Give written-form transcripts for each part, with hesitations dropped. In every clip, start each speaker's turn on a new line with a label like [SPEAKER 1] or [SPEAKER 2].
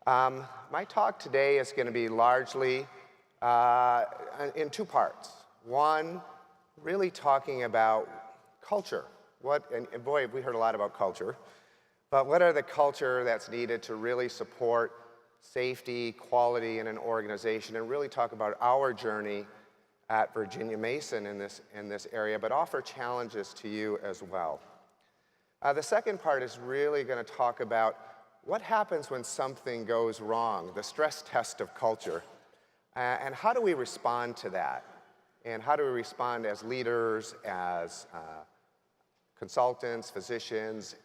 [SPEAKER 1] My talk today is going to be largely in two parts. One, really talking about culture. And boy, we heard a lot about culture. But what are the culture that's needed to really support safety, quality in an organization, and really talk about our journey at Virginia Mason in this area, but offer challenges to you as well. The second part is really going to talk about what happens when something goes wrong, the stress test of culture, and how do we respond to that? And how do we respond as leaders, as consultants, physicians,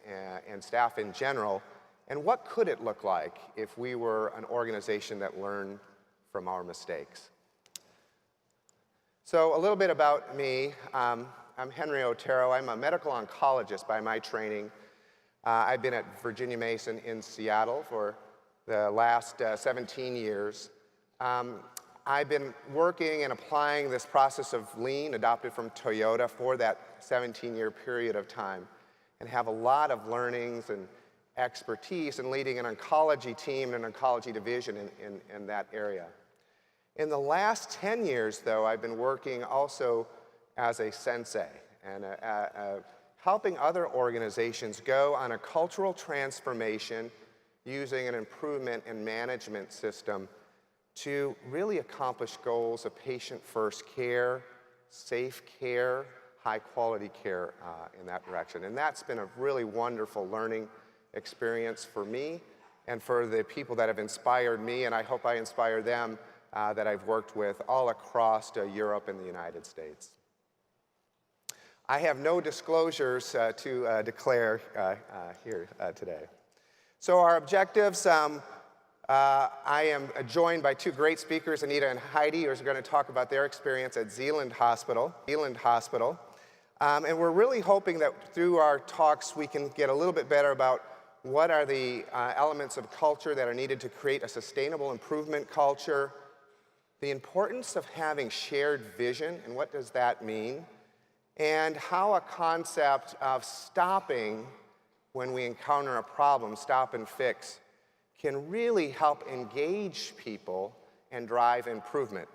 [SPEAKER 1] and staff in general? And what could it look like if we were an organization that learned from our mistakes? So a little bit about me. I'm Henry Otero. I'm a medical oncologist by my training. I've been at Virginia Mason in Seattle for the last 17 years. I've been working and applying this process of lean, adopted from Toyota, for that 17-year period of time, and have a lot of learnings and expertise in leading an oncology team and an oncology division in that area. In the last 10 years, though, I've been working also as a sensei and helping other organizations go on a cultural transformation using an improvement in management system to really accomplish goals of patient-first care, safe care, high-quality care in that direction. And that's been a really wonderful learning experience for me and for the people that have inspired me, and I hope I inspire them that I've worked with all across Europe and the United States. I have no disclosures to declare here today. So our objectives, I am joined by two great speakers, Anita and Heidi, who are going to talk about their experience at Sealand Hospital. And we're really hoping that through our talks we can get a little bit better about what are the elements of culture that are needed to create a sustainable improvement culture, the importance of having shared vision, and what does that mean, and how a concept of stopping when we encounter a problem, stop and fix, can really help engage people and drive improvement.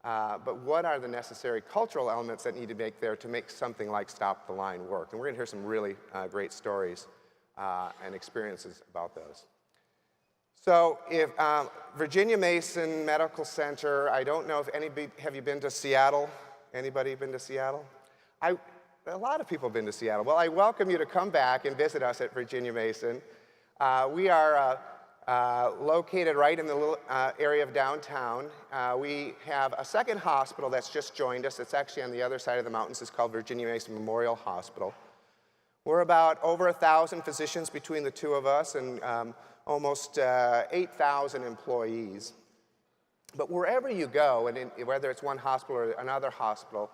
[SPEAKER 1] But what are the necessary cultural elements that need to make there to make something like Stop the Line work? And we're going to hear some really great stories and experiences about those. So if Virginia Mason Medical Center, I don't know if anybody, have you been to Seattle? Anybody been to Seattle? A lot of people have been to Seattle. Well, I welcome you to come back and visit us at Virginia Mason. We are located right in the little area of downtown. We have a second hospital that's just joined us. It's actually on the other side of the mountains. It's called Virginia Mason Memorial Hospital. We're about over 1,000 physicians between the two of us, and almost 8,000 employees. But wherever you go, and whether it's one hospital or another hospital,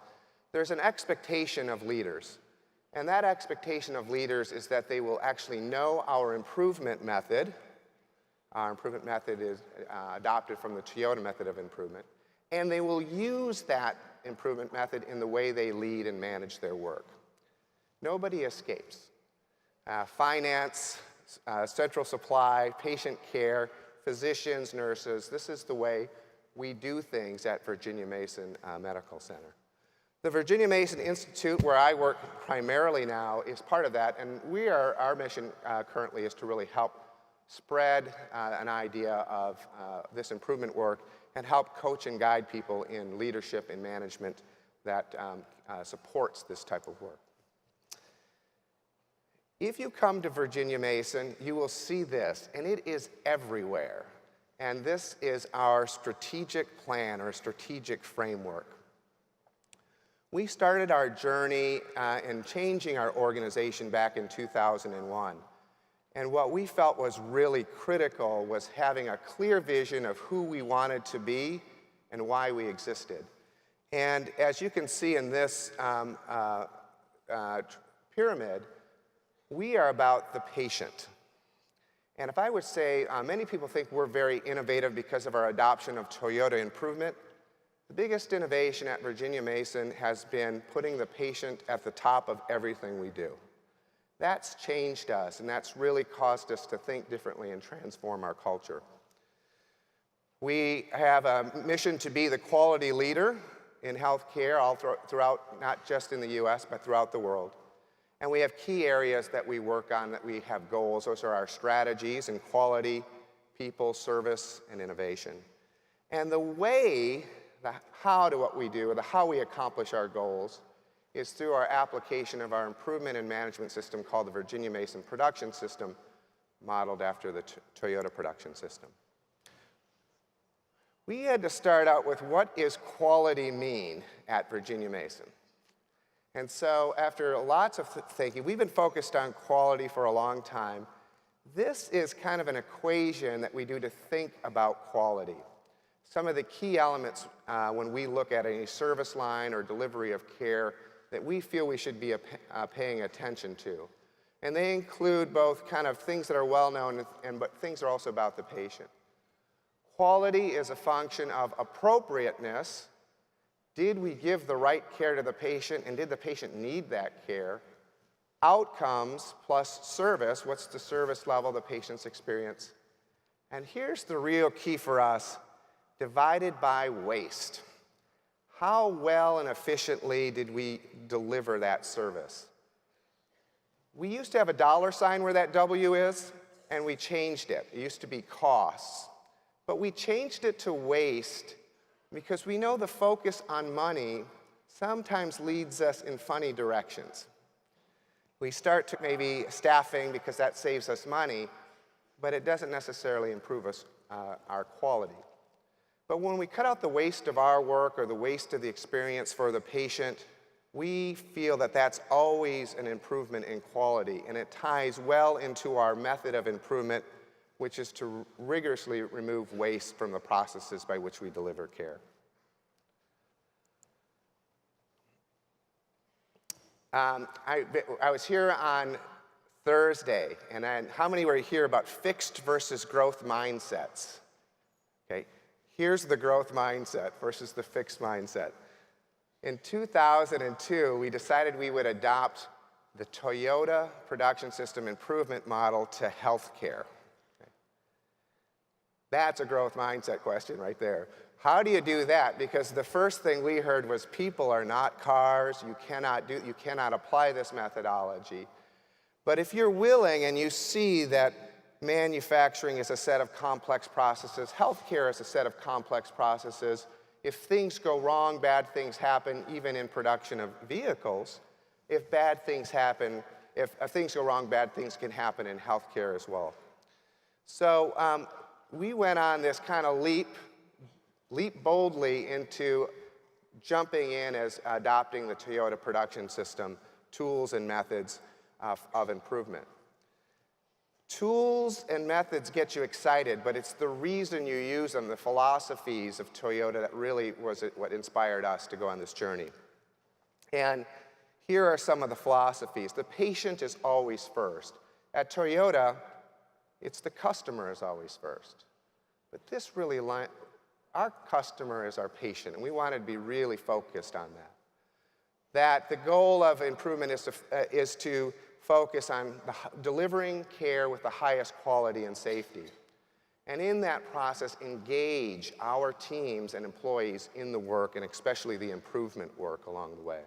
[SPEAKER 1] there's an expectation of leaders. And that expectation of leaders is that they will actually know our improvement method. Our improvement method is adopted from the Toyota method of improvement. And they will use that improvement method in the way they lead and manage their work. Nobody escapes. Finance, central supply, patient care, physicians, nurses, this is the way we do things at Virginia Mason Medical Center. The Virginia Mason Institute, where I work primarily now, is part of that, and our mission currently is to really help spread an idea of this improvement work and help coach and guide people in leadership and management that supports this type of work. If you come to Virginia Mason, you will see this, and it is everywhere. And this is our strategic plan or strategic framework. We started our journey in changing our organization back in 2001. And what we felt was really critical was having a clear vision of who we wanted to be and why we existed. And as you can see in this pyramid, we are about the patient. And if I would say, many people think we're very innovative because of our adoption of Toyota improvement. The biggest innovation at Virginia Mason has been putting the patient at the top of everything we do. That's changed us, and that's really caused us to think differently and transform our culture. We have a mission to be the quality leader in healthcare all throughout, not just in the US, but throughout the world. And we have key areas that we work on that we have goals. Those are our strategies in quality, people, service, and innovation. And the way, the how to what we do, or the how we accomplish our goals, is through our application of our improvement and management system called the Virginia Mason Production System, modeled after the Toyota production system. We had to start out with what does quality mean at Virginia Mason? And so after lots of thinking, we've been focused on quality for a long time. This is kind of an equation that we do to think about quality. Some of the key elements when we look at any service line or delivery of care that we feel we should be paying attention to. And they include both kind of things that are well known, but things are also about the patient. Quality is a function of appropriateness. Did we give the right care to the patient, and did the patient need that care? Outcomes plus service, what's the service level the patients experience? And here's the real key for us, divided by waste. How well and efficiently did we deliver that service? We used to have a dollar sign where that W is, and we changed it. It used to be costs. But we changed it to waste because we know the focus on money sometimes leads us in funny directions. We start to maybe staffing because that saves us money, but it doesn't necessarily improve our quality. But when we cut out the waste of our work or the waste of the experience for the patient, we feel that that's always an improvement in quality, and it ties well into our method of improvement, which is to rigorously remove waste from the processes by which we deliver care. I was here on Thursday, and how many were here about fixed versus growth mindsets? Okay, here's the growth mindset versus the fixed mindset. In 2002, we decided we would adopt the Toyota production system improvement model to healthcare. That's a growth mindset question right there. How do you do that? Because the first thing we heard was people are not cars. You cannot apply this methodology. But if you're willing and you see that manufacturing is a set of complex processes, healthcare is a set of complex processes, if things go wrong, bad things happen, even in production of vehicles. If bad things happen, if things go wrong, bad things can happen in healthcare as well. So we went on this kind of leap boldly into jumping in as adopting the Toyota production system, tools and methods of improvement. Tools and methods get you excited, but it's the reason you use them, the philosophies of Toyota, that really was what inspired us to go on this journey. And here are some of the philosophies. The patient is always first. At Toyota, it's the customer is always first. But this really, our customer is our patient, and we wanted to be really focused on that. That the goal of improvement is to focus on delivering care with the highest quality and safety. And in that process, engage our teams and employees in the work, and especially the improvement work along the way.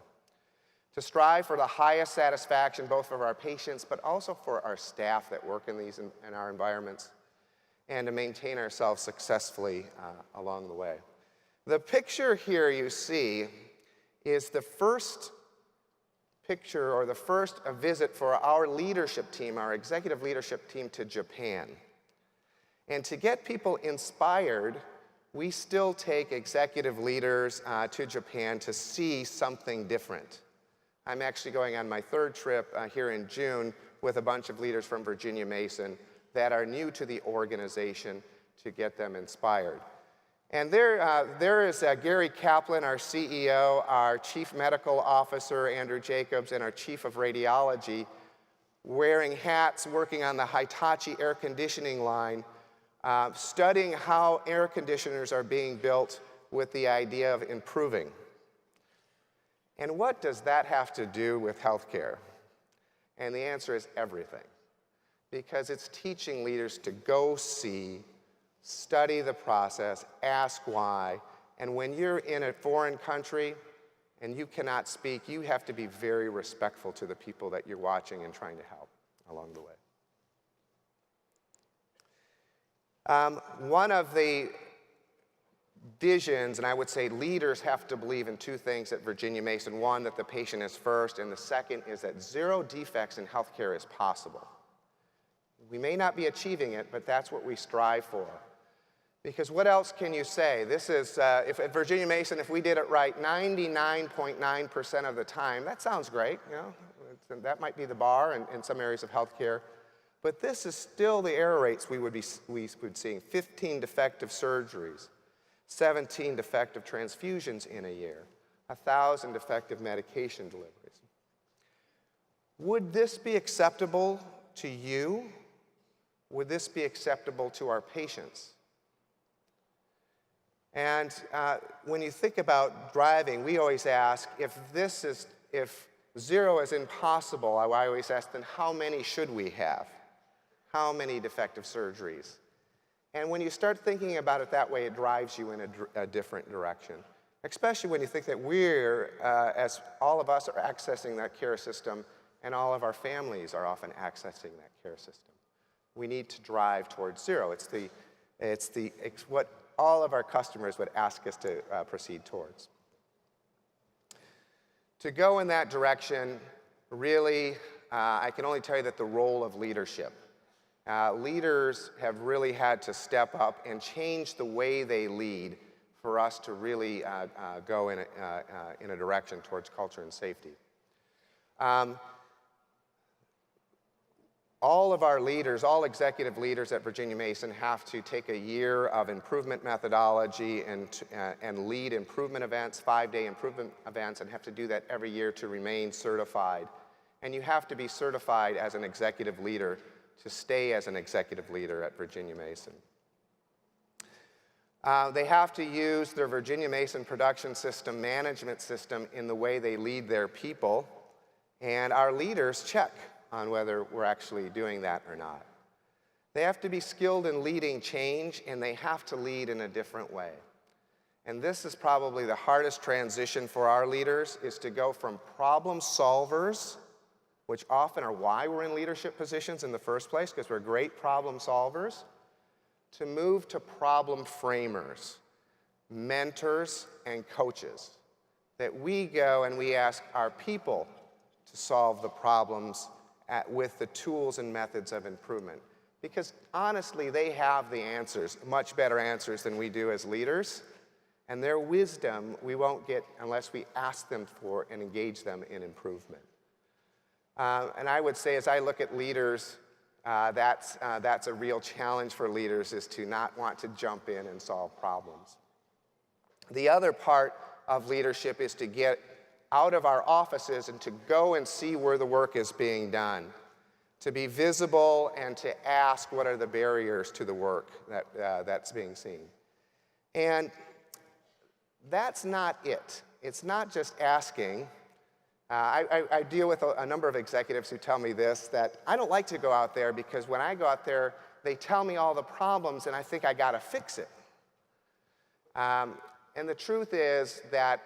[SPEAKER 1] To strive for the highest satisfaction, both of our patients, but also for our staff that work in our environments, and to maintain ourselves successfully along the way. The picture here you see is the first picture, or the first visit for our leadership team, our executive leadership team, to Japan. And to get people inspired, we still take executive leaders to Japan to see something different. I'm actually going on my third trip here in June with a bunch of leaders from Virginia Mason that are new to the organization to get them inspired. And there is Gary Kaplan, our CEO, our Chief Medical Officer, Andrew Jacobs, and our Chief of Radiology, wearing hats, working on the Hitachi air conditioning line, studying how air conditioners are being built with the idea of improving. And what does that have to do with healthcare? And the answer is everything. Because it's teaching leaders to go see study the process, ask why, and when you're in a foreign country and you cannot speak, you have to be very respectful to the people that you're watching and trying to help along the way. One of the visions, and I would say leaders have to believe in two things at Virginia Mason. One, that the patient is first, and the second is that zero defects in healthcare is possible. We may not be achieving it, but that's what we strive for. Because what else can you say? This is, if at Virginia Mason, if we did it right 99.9% of the time, that sounds great, you know? That might be the bar in some areas of healthcare. But this is still the error rates we would be seeing. 15 defective surgeries, 17 defective transfusions in a year, 1,000 defective medication deliveries. Would this be acceptable to you? Would this be acceptable to our patients? And when you think about driving, we always ask, if zero is impossible, I always ask, then how many should we have? How many defective surgeries? And when you start thinking about it that way, it drives you in a different direction, especially when you think that we're, as all of us are accessing that care system, and all of our families are often accessing that care system. We need to drive towards zero. It's what all of our customers would ask us to proceed towards. To go in that direction, really, I can only tell you that the role of leadership. Leaders have really had to step up and change the way they lead for us to really go in a direction towards culture and safety. All of our leaders, all executive leaders at Virginia Mason have to take a year of improvement methodology and lead improvement events, 5-day improvement events, and have to do that every year to remain certified. And you have to be certified as an executive leader to stay as an executive leader at Virginia Mason. They have to use their Virginia Mason production system management system in the way they lead their people, and our leaders check on whether we're actually doing that or not. They have to be skilled in leading change, and they have to lead in a different way. And this is probably the hardest transition for our leaders, is to go from problem solvers, which often are why we're in leadership positions in the first place, because we're great problem solvers, to move to problem framers, mentors, and coaches. That we go and we ask our people to solve the problems with the tools and methods of improvement. Because honestly, they have the answers, much better answers than we do as leaders. And their wisdom we won't get unless we ask them for and engage them in improvement. And I would say, as I look at leaders, that's a real challenge for leaders, is to not want to jump in and solve problems. The other part of leadership is to get out of our offices and to go and see where the work is being done, to be visible and to ask what are the barriers to the work that's being seen. And that's not it. It's not just asking. I deal with a number of executives who tell me this, that I don't like to go out there because when I go out there, they tell me all the problems and I think I gotta fix it. And the truth is that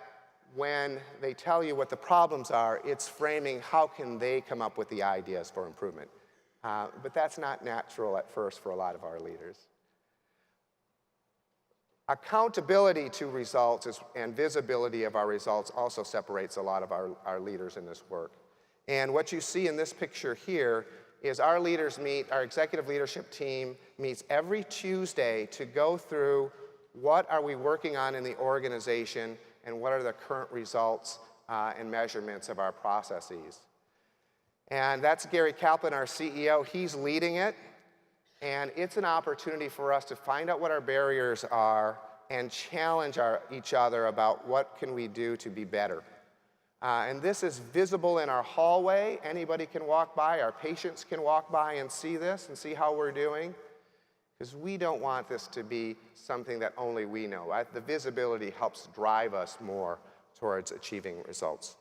[SPEAKER 1] when they tell you what the problems are, it's framing how can they come up with the ideas for improvement. But that's not natural at first for a lot of our leaders. Accountability to results and visibility of our results also separates a lot of our leaders in this work. And what you see in this picture here is our leaders meet, our executive leadership team meets every Tuesday to go through what are we working on in the organization and what are the current results and measurements of our processes. And that's Gary Kaplan, our CEO. He's leading it. And it's an opportunity for us to find out what our barriers are and challenge each other about what can we do to be better. And this is visible in our hallway. Anybody can walk by. Our patients can walk by and see this and see how we're doing. Because we don't want this to be something that only we know. The visibility helps drive us more towards achieving results.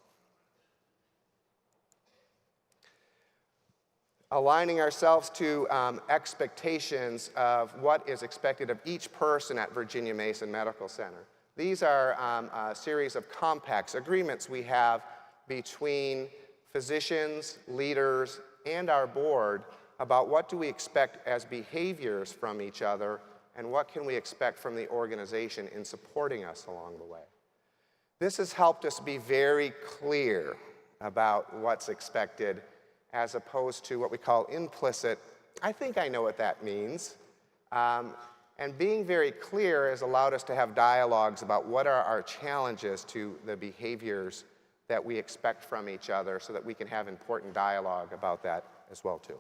[SPEAKER 1] aligning ourselves to expectations of what is expected of each person at Virginia Mason Medical Center. These are a series of compacts, agreements we have between physicians, leaders, and our board about what do we expect as behaviors from each other and what can we expect from the organization in supporting us along the way. This has helped us be very clear about what's expected as opposed to what we call implicit, I think I know what that means. And being very clear has allowed us to have dialogues about what are our challenges to the behaviors that we expect from each other so that we can have important dialogue about that as well too.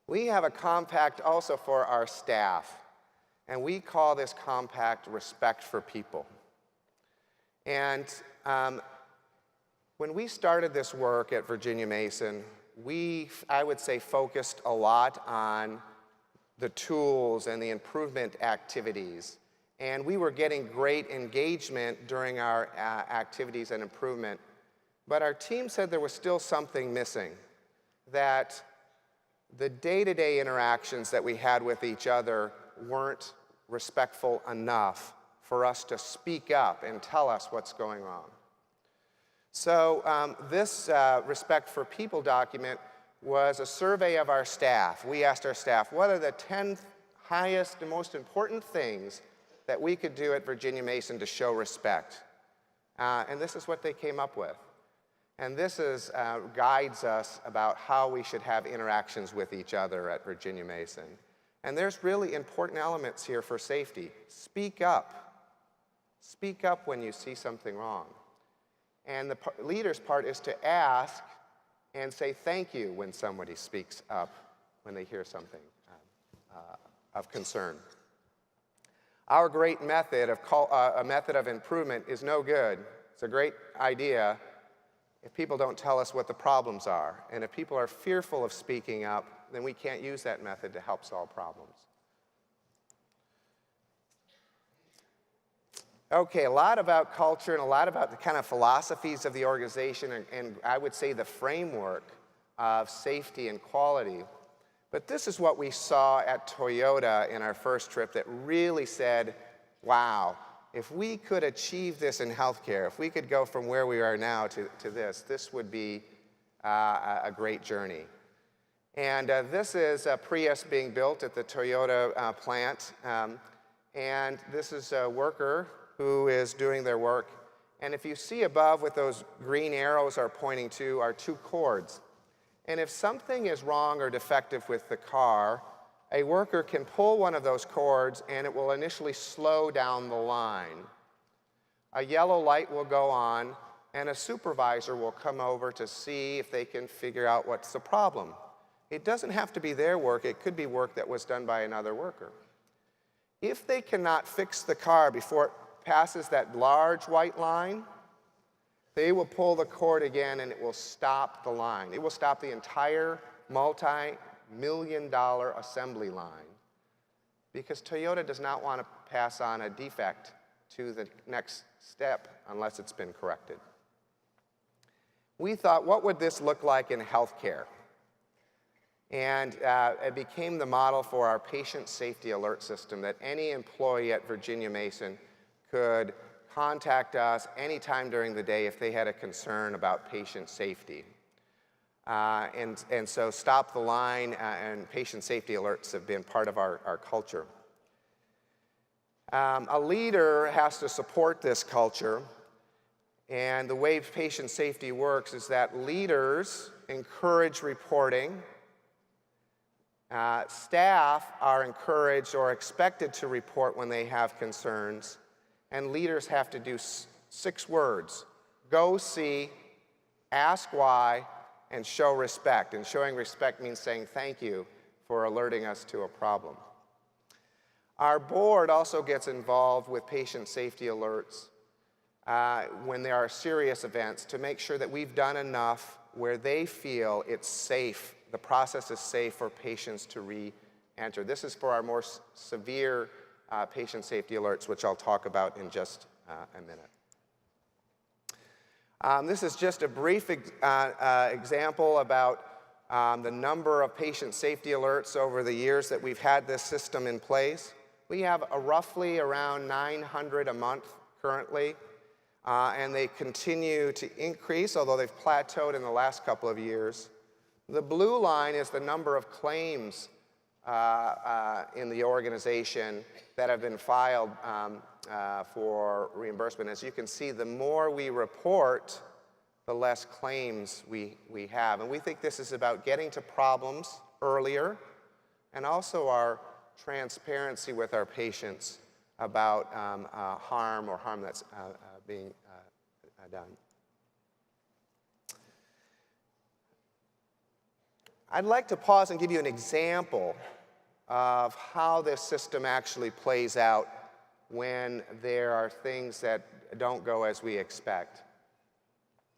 [SPEAKER 1] We have a compact also for our staff, and we call this compact Respect for People. And when we started this work at Virginia Mason, we, I would say, focused a lot on the tools and the improvement activities. And we were getting great engagement during our activities and improvement. But our team said there was still something missing, that the day-to-day interactions that we had with each other weren't respectful enough for us to speak up and tell us what's going wrong. So this Respect for People document was a survey of our staff. We asked our staff, what are the 10 highest and most important things that we could do at Virginia Mason to show respect? And this is what they came up with. And this is, guides us about how we should have interactions with each other at Virginia Mason. And there's really important elements here for safety. Speak up. Speak up when you see something wrong. And the leader's part is to ask and say thank you when somebody speaks up when they hear something of concern. Our great method of a method of improvement is no good. It's a great idea if people don't tell us what the problems are. And if people are fearful of speaking up, then we can't use that method to help solve problems. Okay, a lot about culture and a lot about the kind of philosophies of the organization and I would say the framework of safety and quality. But this is what we saw at Toyota in our first trip that really said, wow, if we could achieve this in healthcare, if we could go from where we are now to this would be a great journey. And this is a Prius being built at the Toyota plant. And this is a worker who is doing their work. And if you see above what those green arrows are pointing to are 2 cords. And if something is wrong or defective with the car, a worker can pull one of those cords and it will initially slow down the line. A yellow light will go on and a supervisor will come over to see if they can figure out what's the problem. It doesn't have to be their work, it could be work that was done by another worker. If they cannot fix the car before it passes that large white line, they will pull the cord again and it will stop the line. It will stop the entire multi-million-dollar assembly line because Toyota does not want to pass on a defect to the next step unless it's been corrected. We thought, what would this look like in healthcare? And it became the model for our patient safety alert system that any employee at Virginia Mason could contact us anytime during the day if they had a concern about patient safety. And so Stop the Line and patient safety alerts have been part of our culture. A leader has to support this culture, and the way patient safety works is that leaders encourage reporting. Staff are encouraged or expected to report when they have concerns, and leaders have to do 6 words: go see, ask why, and show respect. And showing respect means saying thank you for alerting us to a problem. Our board also gets involved with patient safety alerts when there are serious events to make sure that we've done enough where they feel it's safe, the process is safe for patients to re-enter. This is for our more severe patient safety alerts, which I'll talk about in just a minute. This is just a brief example about the number of patient safety alerts over the years that we've had this system in place. We have roughly around 900 a month currently, and they continue to increase, although they've plateaued in the last couple of years. The blue line is the number of claims in the organization that have been filed for reimbursement. As you can see, the more we report, the less claims we have. And we think this is about getting to problems earlier, and also our transparency with our patients about harm that's being done. I'd like to pause and give you an example of how this system actually plays out when there are things that don't go as we expect.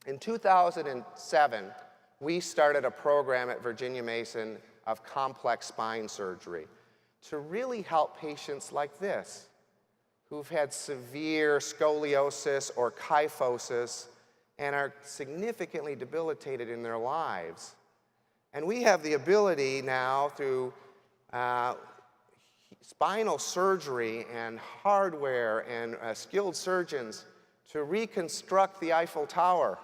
[SPEAKER 1] In 2007, we started a program at Virginia Mason of complex spine surgery to really help patients like this, who've had severe scoliosis or kyphosis and are significantly debilitated in their lives. And we have the ability now through spinal surgery and hardware and skilled surgeons to reconstruct the Eiffel Tower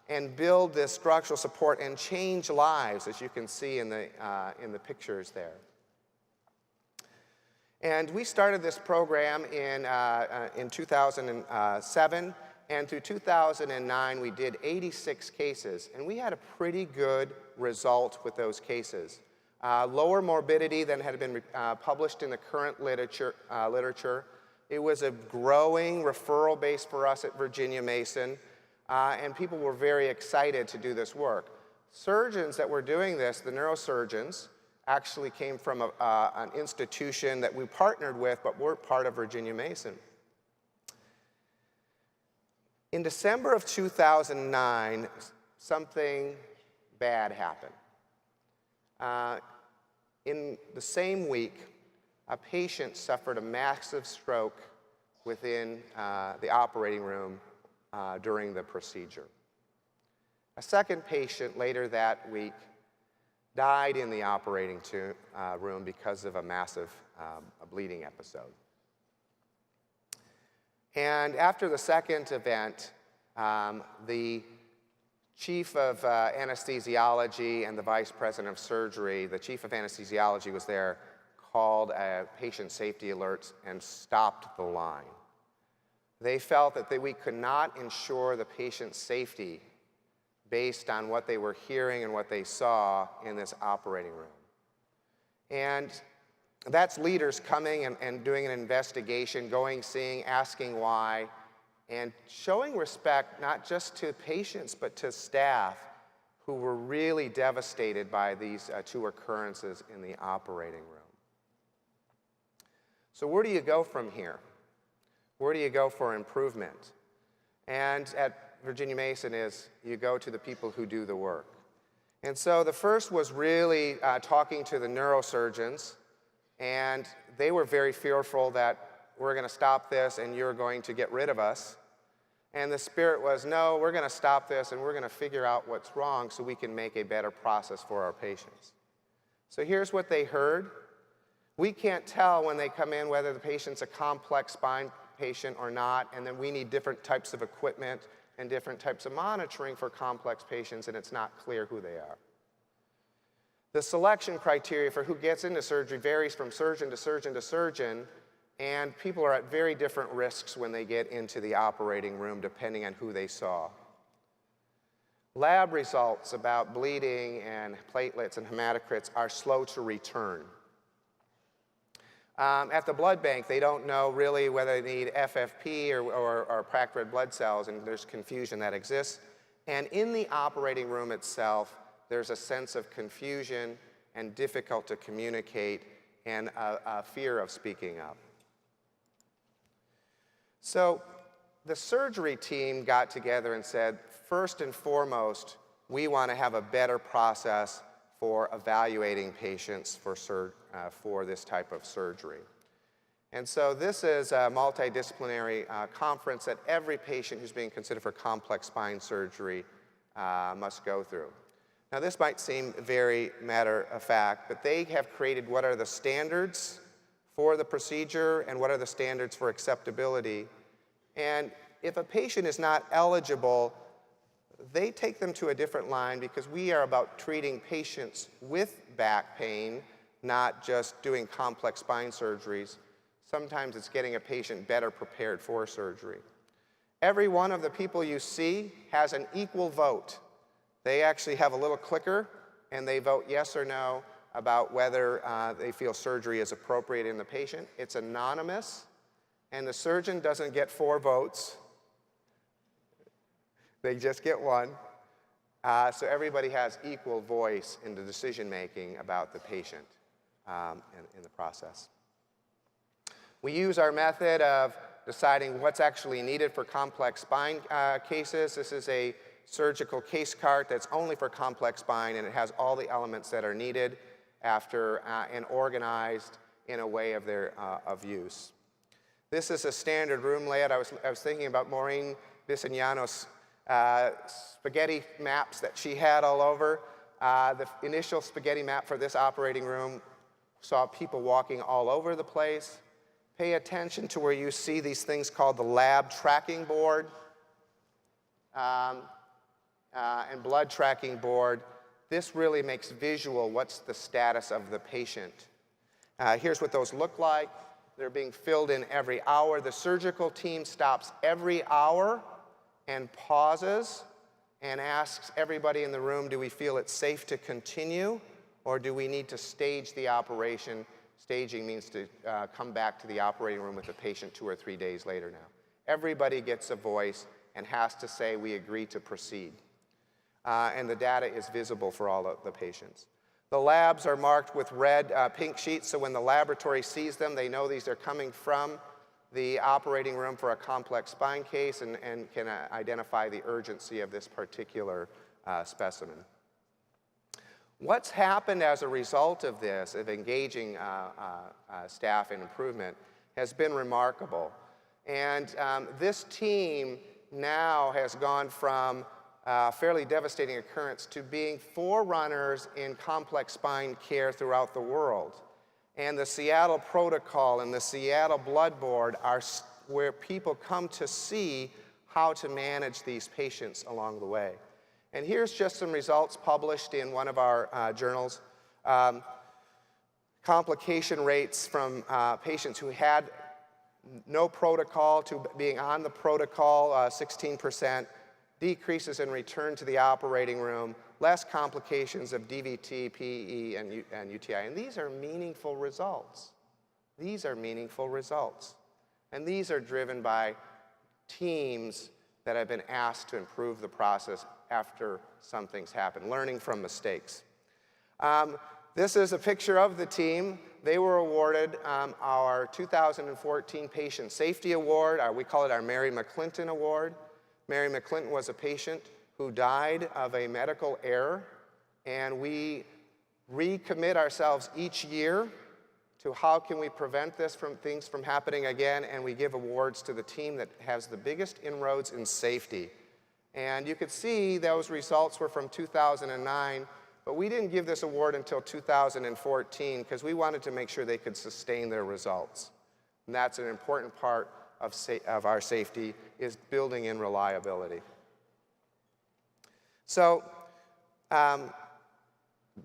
[SPEAKER 1] and build this structural support and change lives, as you can see in the pictures there. And we started this program in 2007, and through 2009 we did 86 cases, and we had a pretty good result with those cases. Lower morbidity than had been published in the current literature. It was a growing referral base for us at Virginia Mason, and people were very excited to do this work. Surgeons that were doing this, the neurosurgeons, actually came from an institution that we partnered with but weren't part of Virginia Mason. In December of 2009, something bad happened. In the same week, a patient suffered a massive stroke within the operating room during the procedure. A second patient later that week died in the operating room because of a massive bleeding episode. And after the second event, the chief of anesthesiology and the vice president of surgery, the chief of anesthesiology was there, called patient safety alerts and stopped the line. They felt that we could not ensure the patient's safety based on what they were hearing and what they saw in this operating room. And that's leaders coming and doing an investigation, going, seeing, asking why, and showing respect not just to patients but to staff who were really devastated by these two occurrences in the operating room. So where do you go from here? Where do you go for improvement? And at Virginia Mason is you go to the people who do the work. And so the first was really talking to the neurosurgeons, and they were very fearful that we're going to stop this and you're going to get rid of us. And the spirit was, no, we're going to stop this and we're going to figure out what's wrong so we can make a better process for our patients. So here's what they heard. We can't tell when they come in whether the patient's a complex spine patient or not, and then we need different types of equipment and different types of monitoring for complex patients, and it's not clear who they are. The selection criteria for who gets into surgery varies from surgeon to surgeon to surgeon, and people are at very different risks when they get into the operating room depending on who they saw. Lab results about bleeding and platelets and hematocrits are slow to return. At the blood bank, they don't know really whether they need FFP or packed red blood cells, and there's confusion that exists. And in the operating room itself, there's a sense of confusion and difficult to communicate and a fear of speaking up. So the surgery team got together and said, first and foremost, we want to have a better process for evaluating patients for this type of surgery. And so this is a multidisciplinary conference that every patient who's being considered for complex spine surgery must go through. Now this might seem very matter of fact, but they have created what are the standards for the procedure and what are the standards for acceptability. And if a patient is not eligible, they take them to a different line because we are about treating patients with back pain, not just doing complex spine surgeries. Sometimes it's getting a patient better prepared for surgery. Every one of the people you see has an equal vote. They actually have a little clicker and they vote yes or no about whether they feel surgery is appropriate in the patient. It's anonymous, and the surgeon doesn't get 4 votes. They just get 1. So everybody has equal voice in the decision making about the patient in the process. We use our method of deciding what's actually needed for complex spine cases. This is a surgical case cart that's only for complex spine, and it has all the elements that are needed after and organized in a way of use. This is a standard room layout. I was thinking about Maureen Bisignano's spaghetti maps that she had all over. The initial spaghetti map for this operating room saw people walking all over the place. Pay attention to where you see these things called the lab tracking board and blood tracking board. This really makes visual what's the status of the patient. Here's what those look like. They're being filled in every hour. The surgical team stops every hour and pauses and asks everybody in the room, do we feel it's safe to continue, or do we need to stage the operation? Staging means to come back to the operating room with the patient 2 or 3 days later now. Everybody gets a voice and has to say we agree to proceed. And the data is visible for all of the patients. The labs are marked with red pink sheets, so when the laboratory sees them, they know these are coming from the operating room for a complex spine case and can identify the urgency of this particular specimen. What's happened as a result of this, of engaging staff in improvement, has been remarkable. And this team now has gone from a fairly devastating occurrence to being forerunners in complex spine care throughout the world. And the Seattle Protocol and the Seattle Blood Board are where people come to see how to manage these patients along the way. And here's just some results published in one of our journals. Complication rates from patients who had no protocol to being on the protocol, 16%, decreases in return to the operating room, less complications of DVT, PE, and UTI. And these are meaningful results. These are meaningful results. And these are driven by teams that have been asked to improve the process after something's happened, learning from mistakes. This is a picture of the team. They were awarded our 2014 Patient Safety Award. We call it our Mary Mcclinton Award. Mary Mcclinton was a patient who died of a medical error, and we recommit ourselves each year to how can we prevent things from happening again, and we give awards to the team that has the biggest inroads in safety. And you could see those results were from 2009, but we didn't give this award until 2014 because we wanted to make sure they could sustain their results. And that's an important part of our safety, is building in reliability. So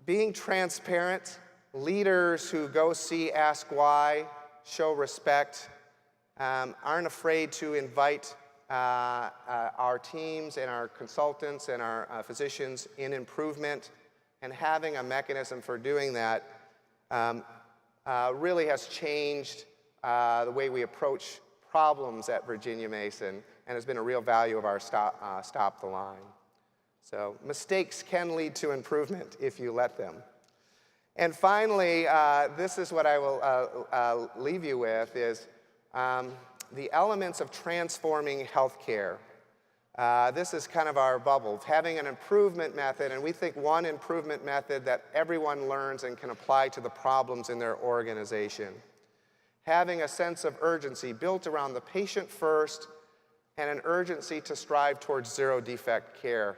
[SPEAKER 1] being transparent, leaders who go see, ask why, show respect, aren't afraid to invite our teams and our consultants and our physicians in improvement, and having a mechanism for doing that really has changed the way we approach problems at Virginia Mason, and has been a real value of our Stop the Line. So mistakes can lead to improvement if you let them. And finally, this is what I will leave you with, is the elements of transforming healthcare. This is kind of our bubble, having an improvement method, and we think one improvement method that everyone learns and can apply to the problems in their organization. having a sense of urgency built around the patient first and an urgency to strive towards zero defect care.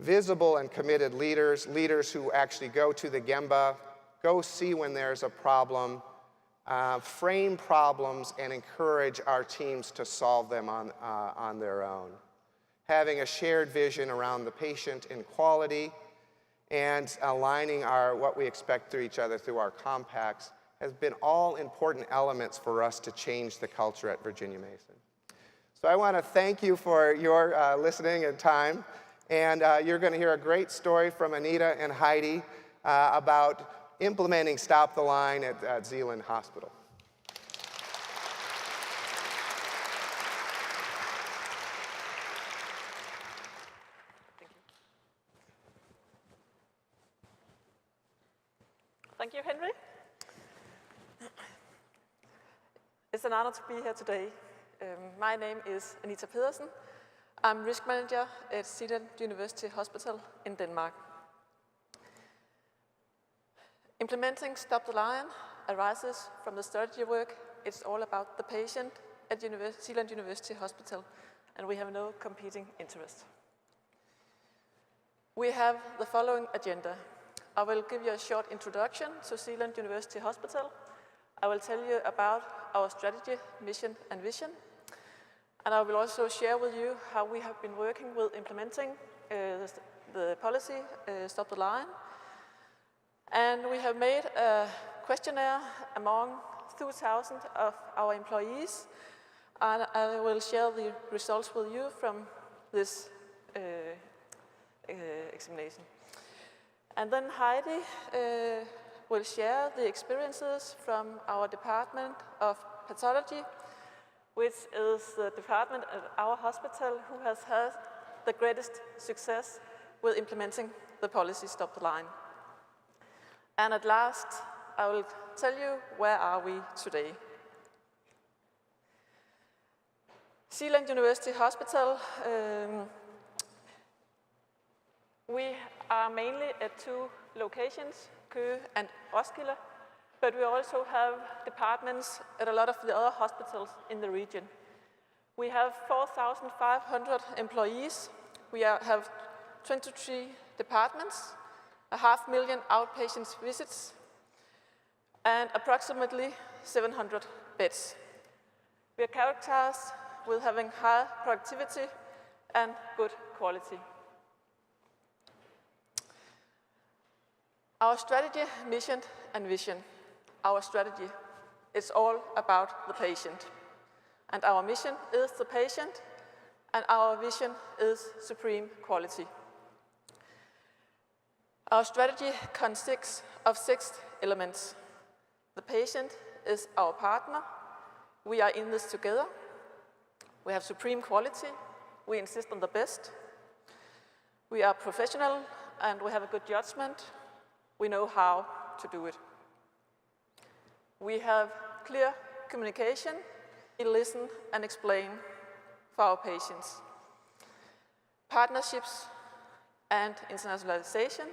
[SPEAKER 1] Visible and committed leaders, leaders who actually go to the Gemba, go see when there's a problem, frame problems and encourage our teams to solve them on their own. Having a shared vision around the patient in quality and aligning what we expect through each other through our compacts has been all important elements for us to change the culture at Virginia Mason. So I want to thank you for your listening and time. And you're going to hear a great story from Anita and Heidi about implementing Stop the Line at Sealand Hospital.
[SPEAKER 2] Thank you, Henry. It's an honor to be here today. My name is Anita Pederson. I'm risk manager at Sealand University Hospital in Denmark. Implementing Stop the Line arises from the strategy work. It's all about the patient at Sealand University Hospital, and we have no competing interests. We have the following agenda. I will give you a short introduction to Sealand University Hospital. I will tell you about our strategy, mission, and vision. And I will also share with you how we have been working with implementing the policy, Stop the Line. And we have made a questionnaire among 2,000 of our employees. And I will share the results with you from this examination. And then Heidi will share the experiences from our Department of Pathology, which is the department at our hospital who has had the greatest success with implementing the policy Stop the Line. And at last, I will tell you where are we today. Sealand University Hospital, we are mainly at 2 locations, Køge and Roskilde, but we also have departments at a lot of the other hospitals in the region. We have 4,500 employees. We have 23 departments, 500,000 outpatient visits, and approximately 700 beds. We are characterized with having high productivity and good quality. Our strategy, mission, and vision. Our strategy is all about the patient. And our mission is the patient, and our vision is supreme quality. Our strategy consists of 6 elements. The patient is our partner. We are in this together. We have supreme quality. We insist on the best. We are professional, and we have a good judgment. We know how to do it. We have clear communication. We listen and explain for our patients. Partnerships and internationalization.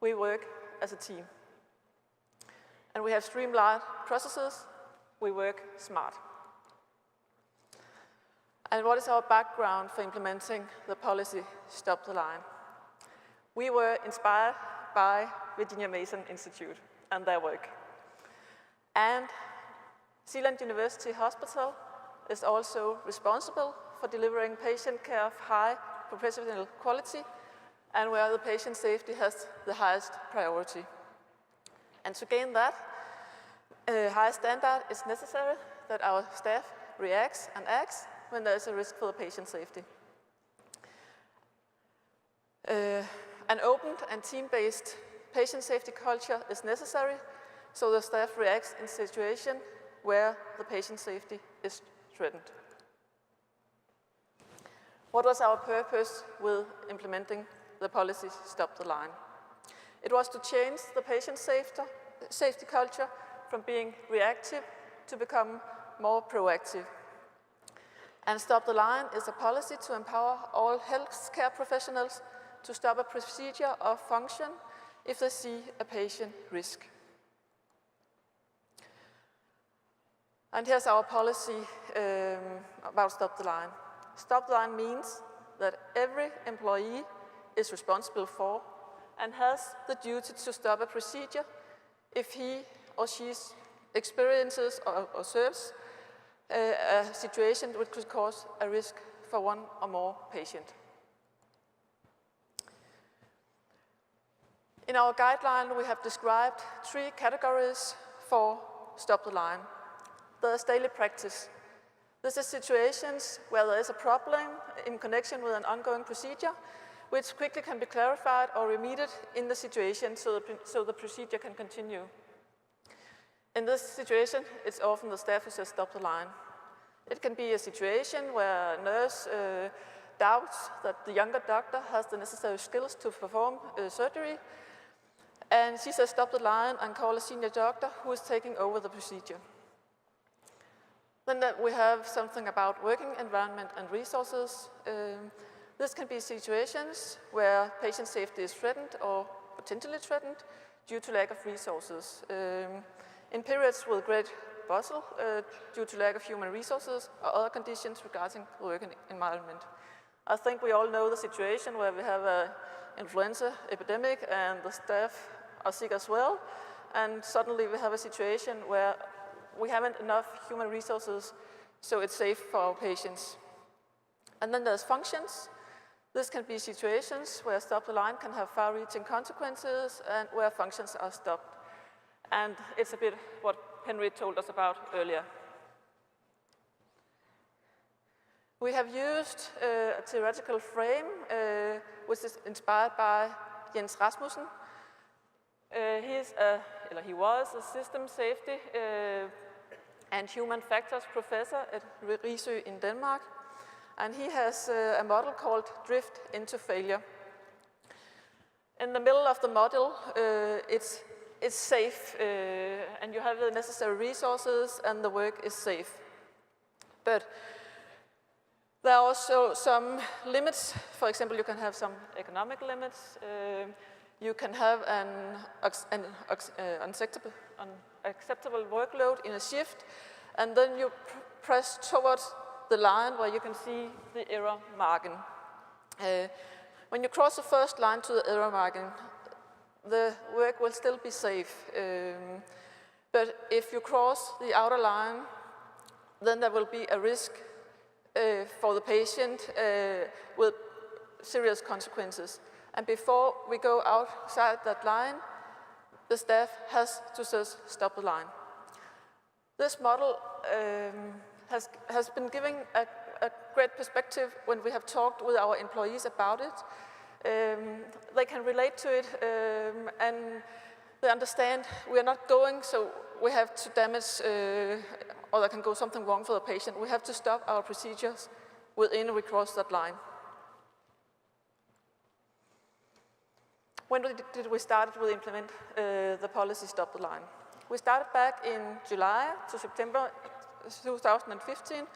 [SPEAKER 2] We work as a team. And we have streamlined processes. We work smart. And what is our background for implementing the policy Stop the Line? We were inspired by Virginia Mason Institute and their work. And Sealand University Hospital is also responsible for delivering patient care of high professional quality and where the patient safety has the highest priority. And to gain that high standard, it's necessary that our staff reacts and acts when there is a risk for the patient safety. An open and team-based patient safety culture is necessary, so the staff reacts in situations where the patient safety is threatened. What was our purpose with implementing the policy Stop the Line? It was to change the patient safety culture from being reactive to become more proactive. And Stop the Line is a policy to empower all healthcare professionals to stop a procedure or function if they see a patient risk. And here's our policy about Stop the Line. Stop the Line means that every employee is responsible for and has the duty to stop a procedure if he or she experiences or observes a situation which could cause a risk for one or more patients. In our guideline, we have described 3 categories for Stop the Line. There's daily practice. This is situations where there is a problem in connection with an ongoing procedure, which quickly can be clarified or remedied in the situation so the procedure can continue. In this situation, it's often the staff who says stop the line. It can be a situation where a nurse doubts that the younger doctor has the necessary skills to perform surgery, and she says stop the line and call a senior doctor who is taking over the procedure. Then we have something about working environment and resources. This can be situations where patient safety is threatened or potentially threatened due to lack of resources. In periods with great bustle due to lack of human resources or other conditions regarding the working environment. I think we all know the situation where we have an influenza epidemic and the staff are sick as well, and suddenly we have a situation where we haven't enough human resources so it's safe for our patients. And then there's functions. This can be situations where stop the line can have far-reaching consequences and where functions are stopped. And it's a bit what Henry told us about earlier. We have used a theoretical frame which is inspired by Jens Rasmussen. He was a system safety and human factors professor at Risø in Denmark. And he has a model called Drift into Failure. In the middle of the model, it's safe, and you have the necessary resources, and the work is safe. But there are also some limits. For example, you can have some economic limits. You can have an unacceptable workload in a shift, and then you press towards the line where you can see the error margin. When you cross the first line to the error margin, the work will still be safe. But if you cross the outer line, then there will be a risk for the patient with serious consequences. And before we go outside that line, the staff has to just stop the line. This model has been giving a great perspective when we have talked with our employees about it. They can relate to it and they understand we are not going so we have to damage or there can go something wrong for the patient. We have to stop our procedures within we cross that line. When did we start to implement the policy Stop the Line? We started back in July to September 2015,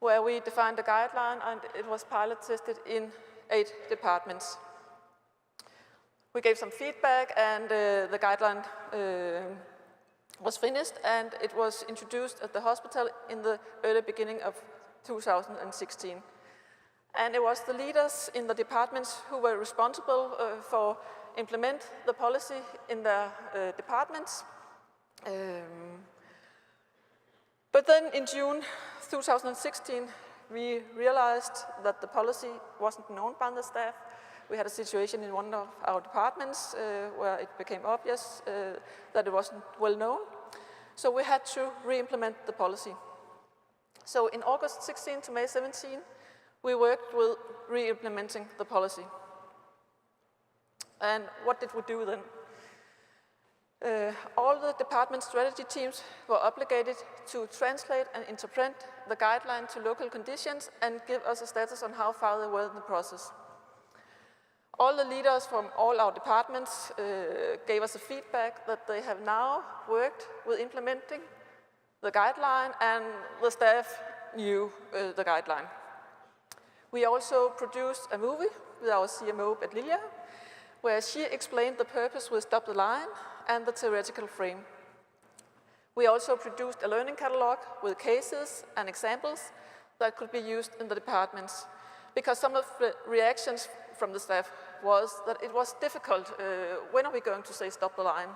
[SPEAKER 2] where we defined a guideline and it was pilot tested in 8 departments. We gave some feedback and the guideline was finished and it was introduced at the hospital in the early beginning of 2016. And it was the leaders in the departments who were responsible for implement the policy in their departments. But then in June 2016, we realized that the policy wasn't known by the staff. We had a situation in one of our departments where it became obvious that it wasn't well known. So we had to re-implement the policy. So in August 16 to May 17, we worked with re-implementing the policy. And what did we do then? All the department strategy teams were obligated to translate and interpret the guideline to local conditions and give us a status on how far they were in the process. All the leaders from all our departments gave us a feedback that they have now worked with implementing the guideline and the staff knew the guideline. We also produced a movie with our CMO, Lilia, where she explained the purpose with Stop the Line and the theoretical frame. We also produced a learning catalog with cases and examples that could be used in the departments, because some of the reactions from the staff was that it was difficult. When are we going to say stop the line?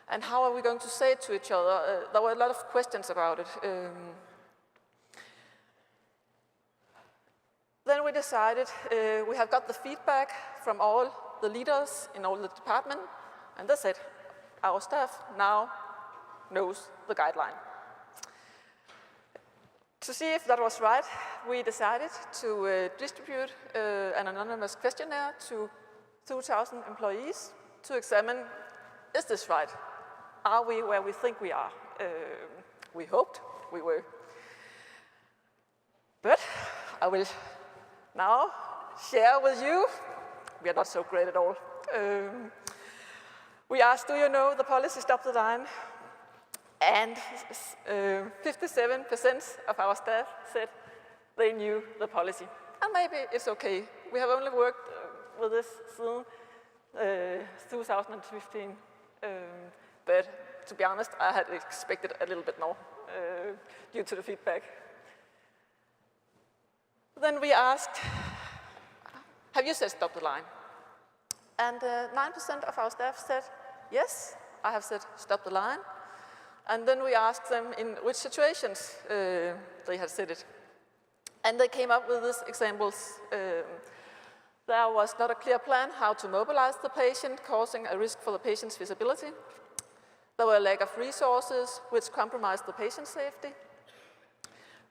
[SPEAKER 2] And how are we going to say it to each other? There were a lot of questions about it. Then we decided, we have got the feedback from all the leaders in all the department, and they said, our staff now knows the guideline. To see if that was right, we decided to distribute an anonymous questionnaire to 2,000 employees to examine, is this right? Are we where we think we are? We hoped we were. But I will now share with you, we are not so great at all. We asked, do you know the policy stop the line? And 57% of our staff said they knew the policy. And maybe it's okay. We have only worked with this since 2015. But to be honest, I had expected a little bit more due to the feedback. Then we asked, have you said stop the line? And 9% of our staff said, yes, I have said stop the line. And then we asked them in which situations they had said it. And they came up with these examples. There was not a clear plan how to mobilize the patient, causing a risk for the patient's visibility. There were a lack of resources, which compromised the patient's safety.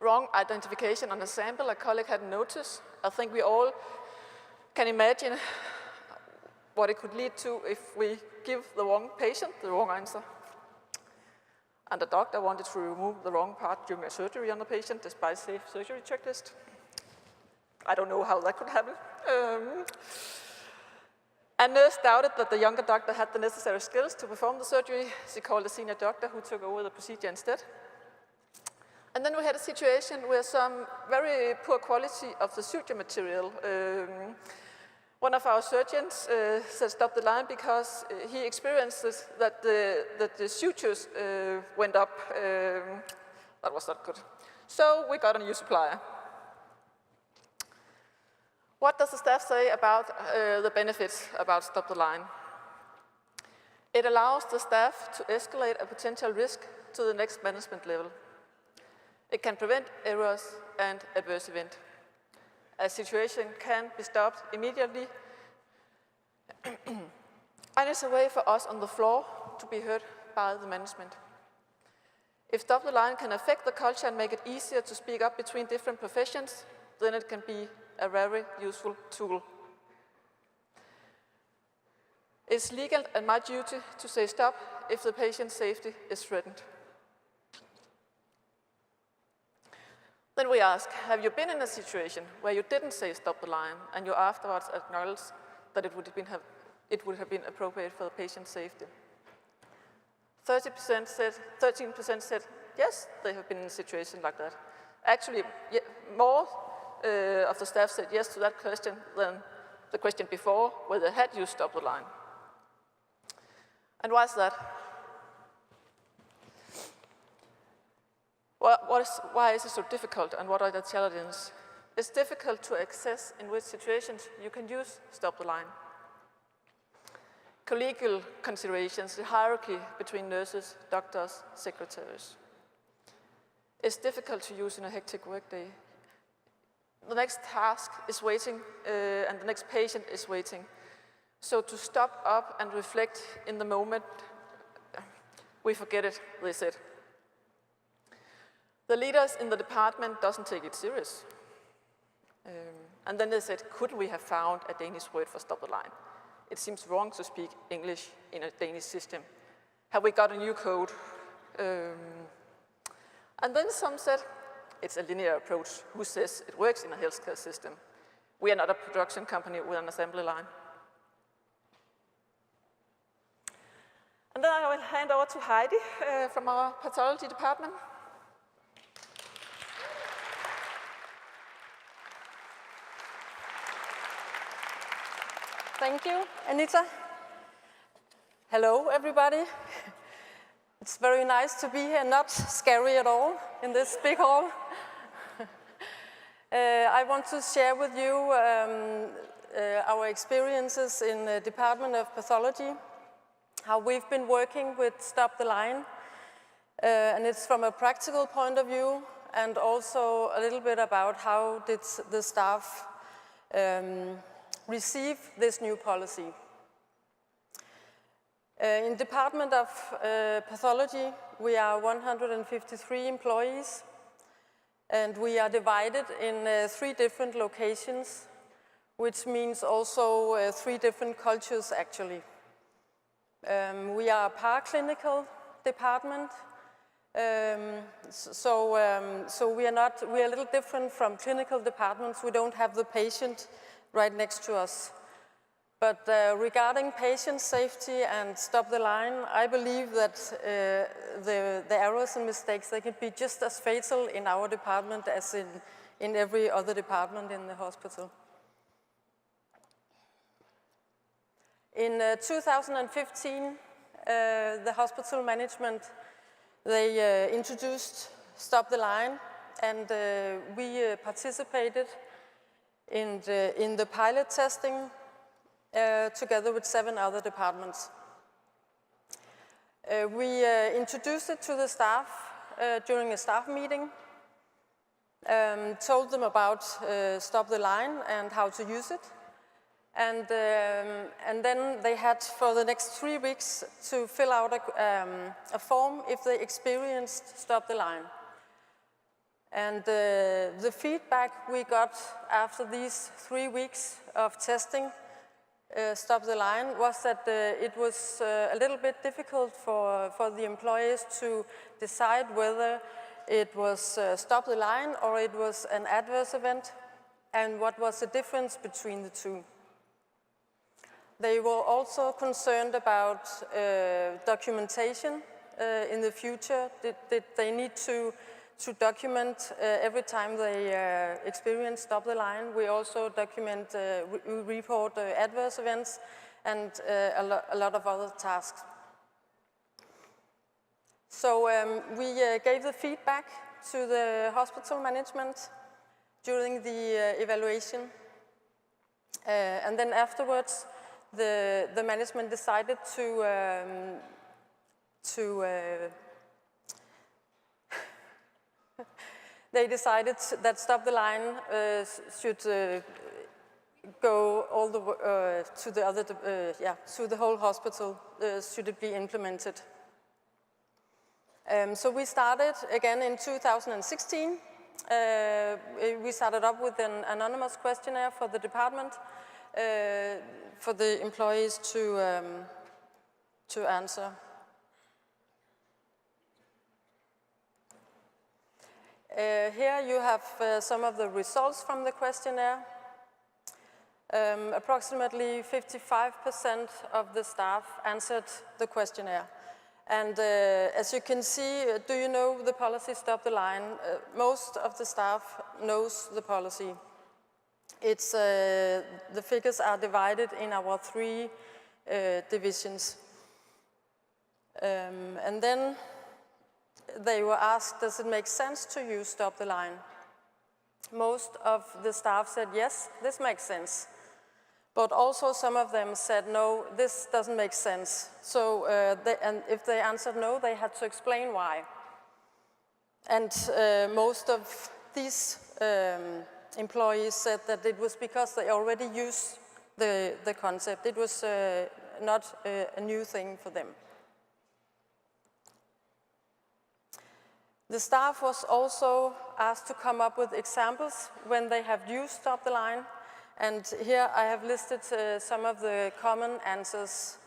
[SPEAKER 2] Wrong identification on a sample, a colleague had noticed. I think we all can imagine what it could lead to if we give the wrong patient the wrong answer. And the doctor wanted to remove the wrong part during a surgery on the patient despite safe surgery checklist. I don't know how that could happen. A nurse doubted that the younger doctor had the necessary skills to perform the surgery. She called a senior doctor who took over the procedure instead. And then we had a situation where some very poor quality of the suture material. One of our surgeons said stop the line because he experiences that the sutures went up. That was not good. So we got a new supplier. What does the staff say about the benefits about stop the line? It allows the staff to escalate a potential risk to the next management level. It can prevent errors and adverse events. A situation can be stopped immediately, and it's a way for us on the floor to be heard by the management. If stop the line can affect the culture and make it easier to speak up between different professions, then it can be a very useful tool. It's legal and my duty to say stop if the patient's safety is threatened. Then we ask, have you been in a situation where you didn't say stop the line and you afterwards acknowledged that it would have been appropriate for the patient's safety? 13% said, yes, they have been in a situation like that. Actually, more of the staff said yes to that question than the question before, whether had you stopped the line. And why is that? Why is it so difficult, and what are the challenges? It's difficult to assess in which situations you can use stop the line. Collegial considerations, the hierarchy between nurses, doctors, secretaries. It's difficult to use in a hectic workday. The next task is waiting, and the next patient is waiting. So to stop up and reflect in the moment, we forget it, they said. The leaders in the department doesn't take it serious. And then they said, couldn't we have found a Danish word for stop the line? It seems wrong to speak English in a Danish system. Have we got a new code? And then some said, it's a linear approach. Who says it works in a healthcare system? We are not a production company with an assembly line. And then I will hand over to Heidi from our pathology department.
[SPEAKER 3] Thank you, Anita. Hello, everybody. It's very nice to be here, not scary at all in this big hall. I want to share with you our experiences in the Department of Pathology, how we've been working with Stop the Line, and it's from a practical point of view, and also a little bit about how did the staff receive this new policy. In Department of Pathology, we are 153 employees, and we are divided in 3 different locations, which means also 3 different cultures, actually. We are a paraclinical department, so we are a little different from clinical departments. We don't have the patient right next to us. But regarding patient safety and Stop the Line, I believe that the errors and mistakes, they can be just as fatal in our department as in every other department in the hospital. In 2015, the hospital management, they introduced Stop the Line, and we participated in the pilot testing together with 7 other departments. We introduced it to the staff during a staff meeting, told them about Stop the Line and how to use it. And then they had for the next 3 weeks to fill out a form if they experienced Stop the Line. And the feedback we got after these 3 weeks of testing Stop the Line was that it was a little bit difficult for the employees to decide whether it was Stop the Line or it was an adverse event, and what was the difference between the two. They were also concerned about documentation in the future. Did they need to document every time they experience Stop the Line? We also document, report adverse events and a lot of other tasks. So we gave the feedback to the hospital management during the evaluation. And then afterwards, the management decided they decided that Stop the Line should go all the to the other, to the whole hospital. Should it be implemented? So we started again in 2016. We started up with an anonymous questionnaire for the department for the employees to answer. Here you have some of the results from the questionnaire. Approximately 55% of the staff answered the questionnaire. And as you can see, do you know the policy Stop the Line? Most of the staff knows the policy. It's, the figures are divided in our 3 divisions. And then they were asked, does it make sense to use Stop the Line? Most of the staff said, yes, this makes sense. But also some of them said, no, this doesn't make sense. So and if they answered no, they had to explain why. And most of these employees said that it was because they already used the concept. It was not a new thing for them. The staff was also asked to come up with examples when they have used Stop the Line. And here I have listed some of the common answers.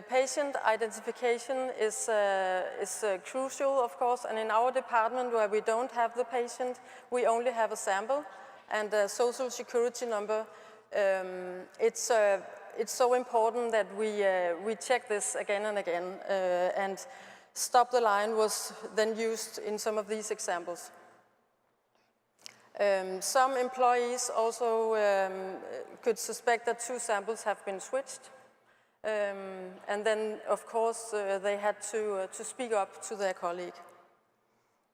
[SPEAKER 3] Patient identification is crucial, of course, and in our department where we don't have the patient, we only have a sample and a social security number. It's so important that we check this again and again, and Stop the Line was then used in some of these examples. Some employees also could suspect that 2 samples have been switched. And then, of course, they had to speak up to their colleague.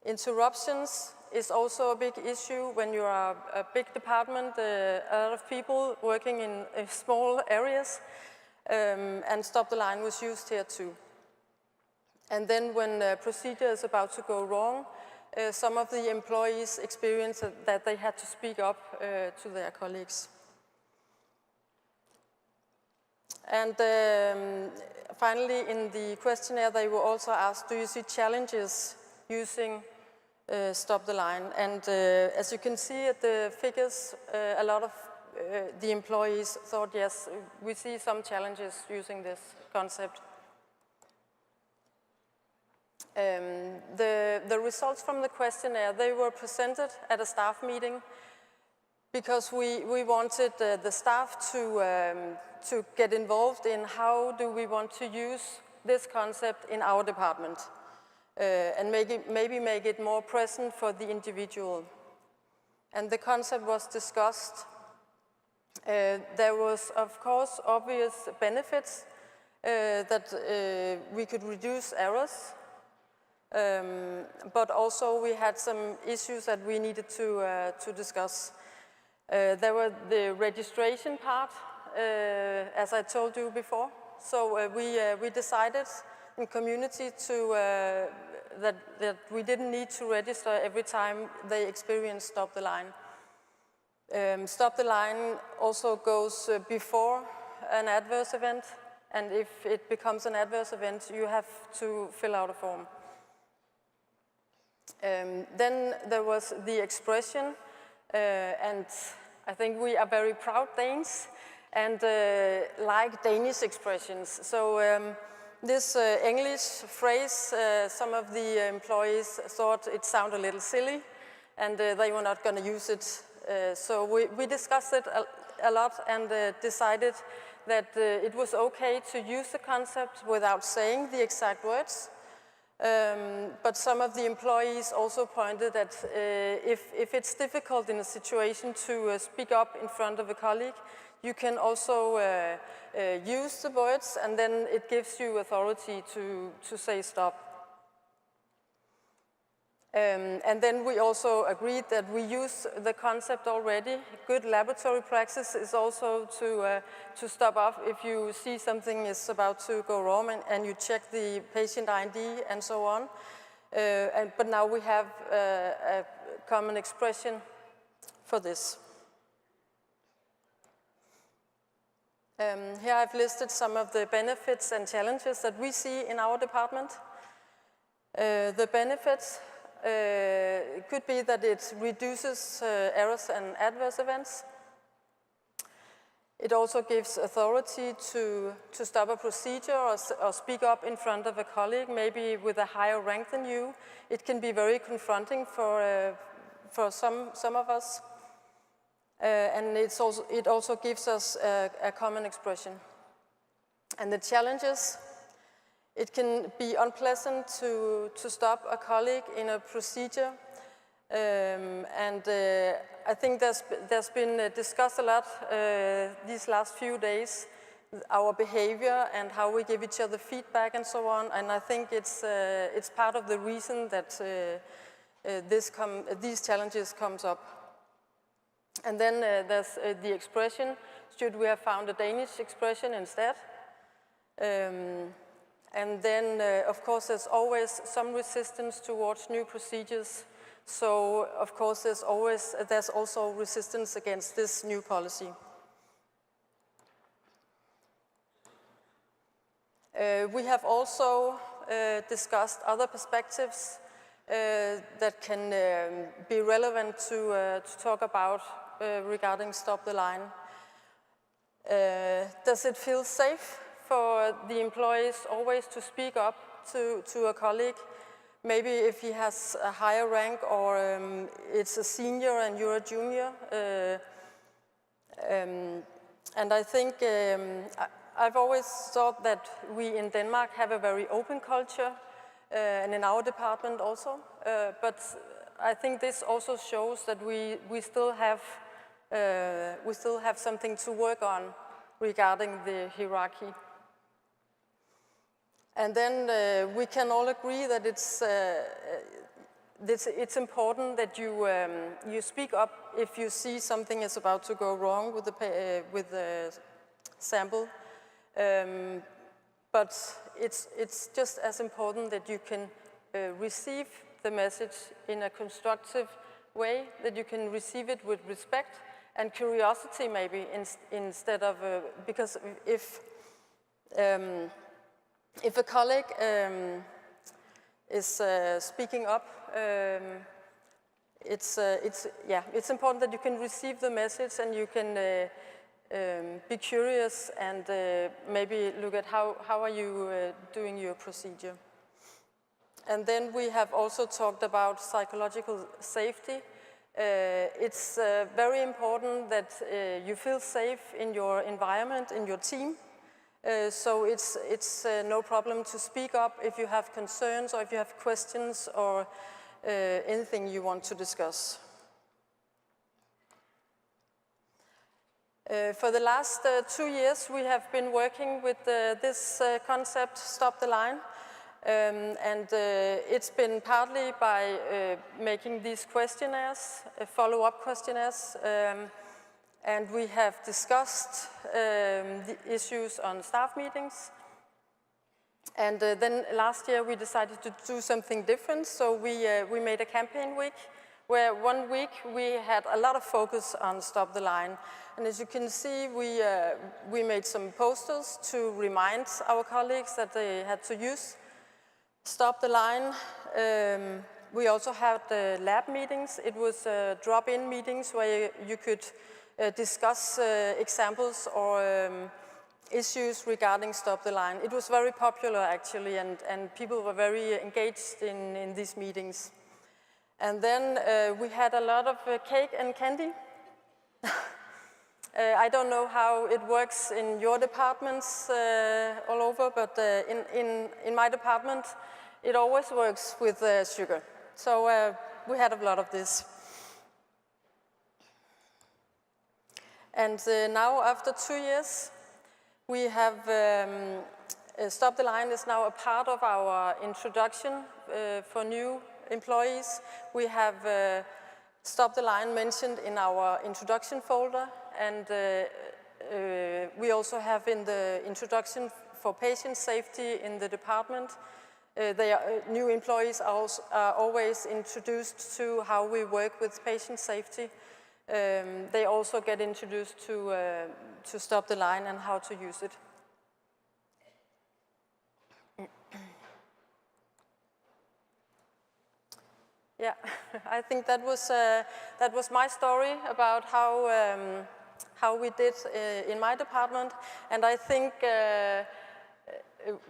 [SPEAKER 3] Interruptions is also a big issue when you are a big department, a lot of people working in small areas, and stop the line was used here too. And then when a procedure is about to go wrong, some of the employees experience that they had to speak up to their colleagues. And finally, in the questionnaire, they were also asked, do you see challenges using Stop the Line? And as you can see at the figures, a lot of the employees thought, yes, we see some challenges using this concept. The results from the questionnaire, they were presented at a staff meeting because we wanted the staff to get involved in how do we want to use this concept in our department and maybe make it more present for the individual. And the concept was discussed. There was, of course, obvious benefits that we could reduce errors, but also we had some issues that we needed to discuss. There were the registration part, as I told you before. So we decided in community that we didn't need to register every time they experienced Stop the Line. Stop the Line also goes before an adverse event, and if it becomes an adverse event, you have to fill out a form. Then there was the expression, and I think we are very proud Danes and like Danish expressions. So this English phrase, some of the employees thought it sounded a little silly, and they were not going to use it. So we discussed it a lot and decided that it was okay to use the concept without saying the exact words. But some of the employees also pointed that if it's difficult in a situation to speak up in front of a colleague, you can also use the words, and then it gives you authority to say stop. And then we also agreed that we use the concept already. Good laboratory practice is also to stop off if you see something is about to go wrong and you check the patient ID and so on. But now we have a common expression for this. Here I've listed some of the benefits and challenges that we see in our department. The benefits could be that it reduces errors and adverse events. It also gives authority to stop a procedure or speak up in front of a colleague, maybe with a higher rank than you. It can be very confronting for some of us. And it also gives us a common expression. And the challenges, it can be unpleasant to stop a colleague in a procedure. I think there's been discussed a lot these last few days, our behavior and how we give each other feedback and so on. And I think it's part of the reason that these challenges comes up. And then there's the expression, should we have found a Danish expression instead? And then, of course, there's always some resistance towards new procedures. So, of course, there's also resistance against this new policy. We have also discussed other perspectives that can be relevant to talk about regarding Stop the Line. Does it feel safe for the employees always to speak up to a colleague? Maybe if he has a higher rank or it's a senior and you're a junior. And I think I've always thought that we in Denmark have a very open culture, and in our department also. But I think this also shows that we still have something to work on regarding the hierarchy. And then we can all agree that it's important that you speak up if you see something is about to go wrong with the sample. But it's just as important that you can receive the message in a constructive way, that you can receive it with respect and curiosity maybe instead of, because if a colleague is speaking up, it's important that you can receive the message and you can be curious and maybe look at how are you doing your procedure. And then we have also talked about psychological safety. It's very important that you feel safe in your environment, in your team. So it's no problem to speak up if you have concerns or if you have questions or anything you want to discuss. For the last 2 years, we have been working with this concept, Stop the Line. It's been partly by making these questionnaires, follow-up questionnaires, and we have discussed the issues on staff meetings. And then last year we decided to do something different, so we made a campaign week, where 1 week we had a lot of focus on Stop the Line. And as you can see, we made some posters to remind our colleagues that they had to use Stop the Line. We also had lab meetings. It was drop-in meetings where you could discuss examples or issues regarding Stop the Line. It was very popular actually, and people were very engaged in these meetings. And then we had a lot of cake and candy. I don't know how it works in your departments all over, but in my department, it always works with sugar. So we had a lot of this. And now, after 2 years, we have Stop the Line is now a part of our introduction for new employees. We have Stop the Line mentioned in our introduction folder, and we also have in the introduction for patient safety in the department. New employees are always introduced to how we work with patient safety. They also get introduced to Stop the Line and how to use it. Yeah, I think that was my story about how we did in my department, and I think.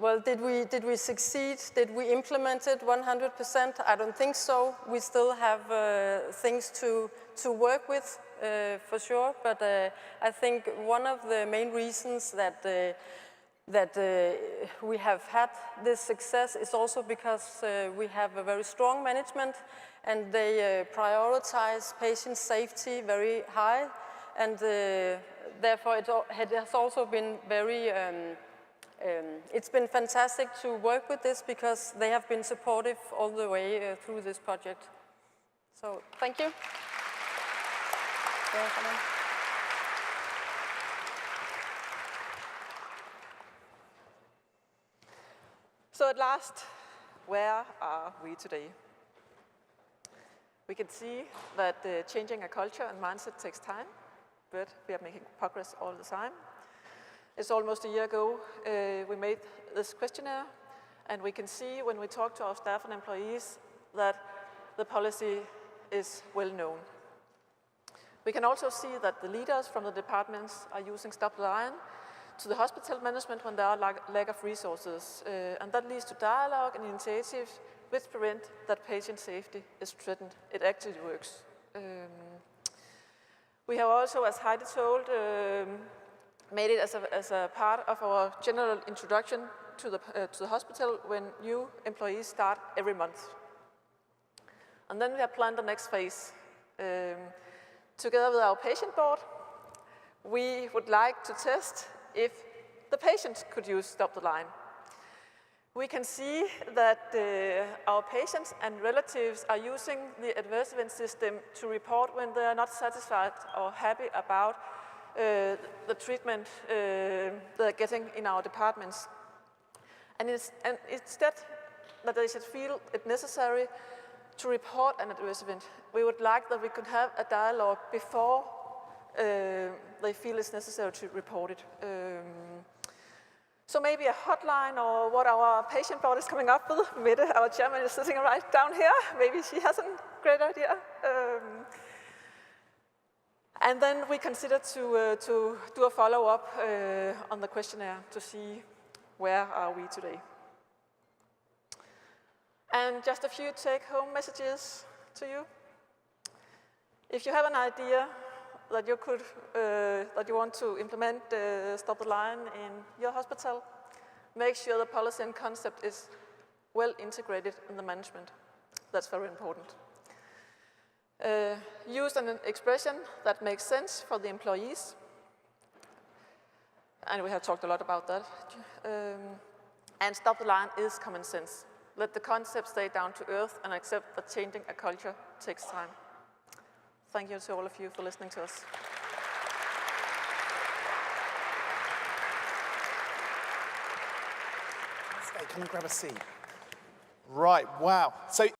[SPEAKER 3] Well, did we succeed? Did we implement it 100%? I don't think so. We still have things to work with, for sure. But I think one of the main reasons that we have had this success is also because we have a very strong management, and they prioritize patient safety very high, and therefore it has also been very. It's been fantastic to work with this because they have been supportive all the way through this project. So, thank you.
[SPEAKER 2] So at last, where are we today? We can see that changing a culture and mindset takes time, but we are making progress all the time. It's almost a year ago we made this questionnaire, and we can see when we talk to our staff and employees that the policy is well known. We can also see that the leaders from the departments are using Stop the Line to the hospital management when there are lack of resources, and that leads to dialogue and initiatives which prevent that patient safety is threatened. It actually works. We have also, as Heidi told, made it as a part of our general introduction to the hospital when new employees start every month. And then we have planned the next phase. Together with our patient board, we would like to test if the patients could use Stop the Line. we can see that our patients and relatives are using the adverse event system to report when they are not satisfied or happy about the treatment they're getting in our departments. And instead that they should feel it necessary to report an adverse event, we would like that we could have a dialogue before they feel it's necessary to report it. So maybe a hotline, or what our patient board is coming up with. Mette, our chairman, is sitting right down here. Maybe she has a great idea. And then we consider to do a follow-up on the questionnaire to see where are we today. And just a few take-home messages to you. If you have an idea that you want to implement Stop the Line in your hospital, make sure the policy and concept is well integrated in the management. That's very important. Use an expression that makes sense for the employees. And we have talked a lot about that. And Stop the Line is common sense. Let the concept stay down to earth and accept that changing a culture takes time. Thank you to all of you for listening to us.
[SPEAKER 4] Come and grab a seat. Right, wow. So